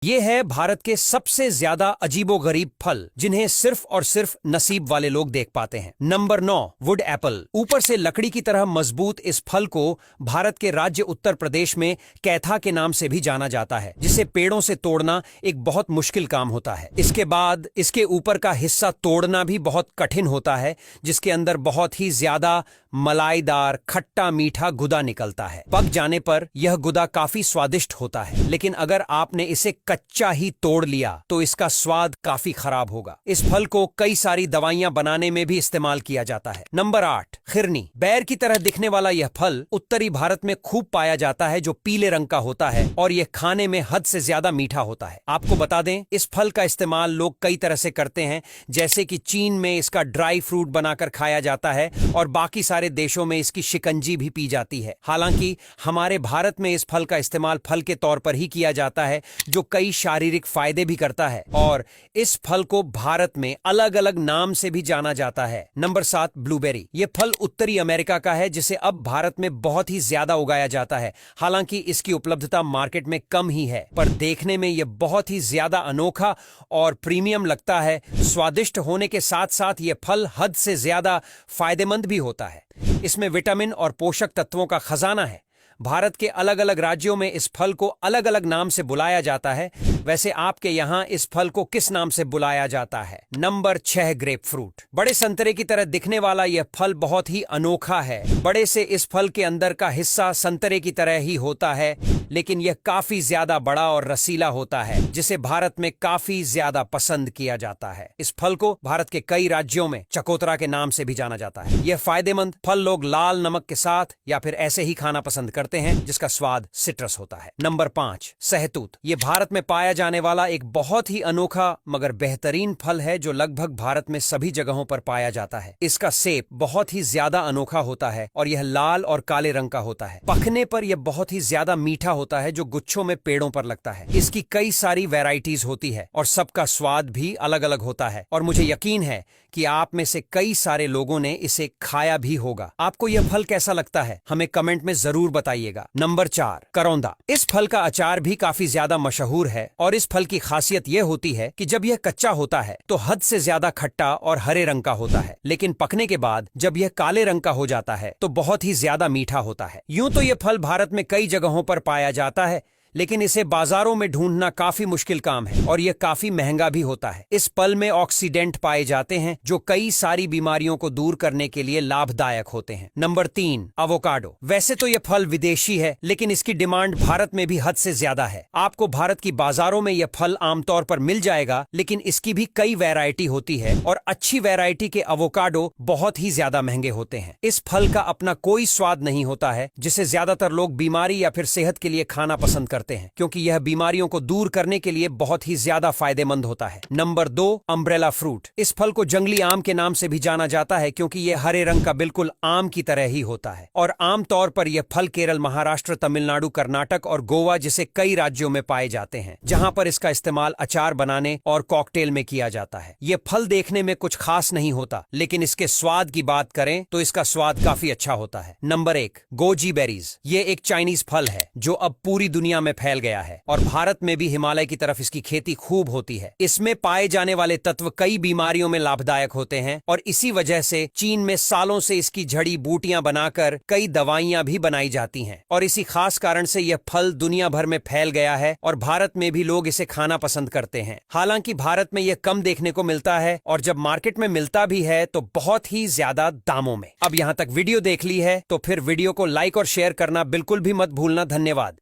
ये है भारत के सबसे ज्यादा अजीबोगरीब फल जिन्हें सिर्फ और सिर्फ नसीब वाले लोग देख पाते हैं। Number 9, wood apple. ऊपर से लकड़ी की तरह मजबूत इस फल को भारत के राज्य उत्तर प्रदेश में कैथा के नाम से भी जाना जाता है, जिसे पेड़ों से तोड़ना एक बहुत मुश्किल काम होता है। इसके बाद इसके ऊपर का हिस्सा तोड़ना भी बहुत कठिन होता है, जिसके अंदर बहुत ही ज्यादा मलाईदार खट्टा मीठा गुदा निकलता है। पक जाने पर यह गुदा काफी स्वादिष्ट होता है, लेकिन अगर आपने इसे कच्चा ही तोड़ लिया तो इसका स्वाद काफी खराब होगा। इस फल को कई सारी दवाइयां बनाने में भी इस्तेमाल किया जाता है। नंबर 8, खिरनी। बैर की तरह दिखने वाला यह फल उत्तरी भारत में खूब पाया जाता है, जो पीले रंग का होता है और यह खाने में हद से ज्यादा मीठा होता है। आपको बता दें, इस फल का इस्तेमाल लोग कई तरह से करते हैं, जैसे कि चीन में इसका ड्राई फ्रूट बनाकर खाया जाता है और बाकी सारे देशों में इसकी शिकंजी भी पी जाती है। हालांकि हमारे भारत में इस फल का इस्तेमाल फल के तौर पर ही किया जाता है, जो कई शारीरिक फायदे भी करता है, और इस फल को भारत में अलग अलग नाम से भी जाना जाता है। Number 7, blueberry. यह फल उत्तरी अमेरिका का है, जिसे अब भारत में बहुत ही ज्यादा उगाया जाता है। हालांकि इसकी उपलब्धता मार्केट में कम ही है, पर देखने में यह बहुत ही ज्यादा अनोखा और प्रीमियम लगता है। स्वादिष्ट होने के साथ साथ यह फल हद से ज्यादा फायदेमंद भी होता है। इसमें विटामिन और पोषक तत्वों का खजाना है। भारत के अलग अलग राज्यों में इस फल को अलग अलग नाम से बुलाया जाता है। वैसे आपके यहाँ इस फल को किस नाम से बुलाया जाता है? Number 6, grep fruit. बड़े संतरे की तरह दिखने वाला यह फल बहुत ही अनोखा है। बड़े से इस फल के अंदर का हिस्सा संतरे की तरह ही होता है, लेकिन यह काफी ज्यादा बड़ा और रसीला होता है, जिसे भारत में काफी ज्यादा पसंद किया जाता है। इस फल को भारत के कई राज्यों में चकोतरा के नाम से भी जाना जाता है। यह फायदेमंद फल लोग लाल नमक के साथ या फिर ऐसे ही खाना पसंद करते हैं, जिसका स्वाद सिट्रस होता है। नंबर 5, सहतूत। यह भारत में पाया जाने वाला एक बहुत ही अनोखा मगर बेहतरीन फल है, जो लगभग भारत में सभी जगहों पर पाया जाता है। इसका सेप बहुत ही ज्यादा अनोखा होता है और यह लाल और काले रंग का होता है। पकने पर यह बहुत ही ज्यादा मीठा होता है, जो गुच्छों में पेड़ों पर लगता है। इसकी कई सारी वैरायटीज होती है और सबका स्वाद भी अलग अलग होता है, और मुझे यकीन है कि आप में से कई सारे लोगों ने इसे खाया भी होगा। आपको यह फल कैसा लगता है? हमें कमेंट में जरूर बताइएगा। नंबर 4, करौंदा। इस फल का अचार भी काफी ज्यादा मशहूर है, और इस फल की खासियत यह होती है कि जब यह कच्चा होता है तो हद से ज्यादा खट्टा और हरे रंग का होता है, लेकिन पकने के बाद जब यह काले रंग का हो जाता है तो बहुत ही ज्यादा मीठा होता है। यूं तो यह फल भारत में कई जगहों पर पाया जाता है, लेकिन इसे बाजारों में ढूंढना काफी मुश्किल काम है और यह काफी महंगा भी होता है। इस फल में ऑक्सीडेंट पाए जाते हैं, जो कई सारी बीमारियों को दूर करने के लिए लाभदायक होते हैं। Number 3, avocado. वैसे तो यह फल विदेशी है, लेकिन इसकी डिमांड भारत में भी हद से ज्यादा है। आपको भारत की बाजारों में यह फल आमतौर पर मिल जाएगा, लेकिन इसकी भी कई वैरायटी होती है और अच्छी वैरायटी के अवोकाडो बहुत ही ज्यादा महंगे होते हैं। इस फल का अपना कोई स्वाद नहीं होता है, जिसे ज्यादातर लोग बीमारी या फिर सेहत के लिए खाना पसंद करते हैं, क्योंकि यह बीमारियों को दूर करने के लिए बहुत ही ज्यादा फायदेमंद होता है। Number 2, umbrella fruit. इस फल को जंगली आम के नाम से भी जाना जाता है, क्योंकि यह हरे रंग का बिल्कुल आम की तरह ही होता है, और आमतौर पर यह फल केरल, महाराष्ट्र, तमिलनाडु, कर्नाटक और गोवा जैसे कई राज्यों में पाए जाते हैं, जहां पर इसका इस्तेमाल अचार बनाने और कॉकटेल में किया जाता है। यह फल देखने में कुछ खास नहीं होता, लेकिन इसके स्वाद की बात करें तो इसका स्वाद काफी अच्छा होता है। Number 1, goji berries. ये एक चाइनीज फल है जो अब पूरी दुनिया में फैल गया है, और भारत में भी हिमालय की तरफ इसकी खेती खूब होती है। इसमें पाए जाने वाले तत्व कई बीमारियों में लाभदायक होते हैं, और इसी वजह से चीन में सालों से इसकी जड़ी बूटियां बनाकर कई दवाइयां भी बनाई जाती हैं, और इसी खास कारण से यह फल दुनिया भर में फैल गया है और भारत में भी लोग इसे खाना पसंद करते हैं। हालांकि भारत में यह कम देखने को मिलता है, और जब मार्केट में मिलता भी है तो बहुत ही ज्यादा दामों में। अब यहां तक वीडियो देख ली है तो फिर वीडियो को लाइक और शेयर करना बिल्कुल भी मत भूलना। धन्यवाद।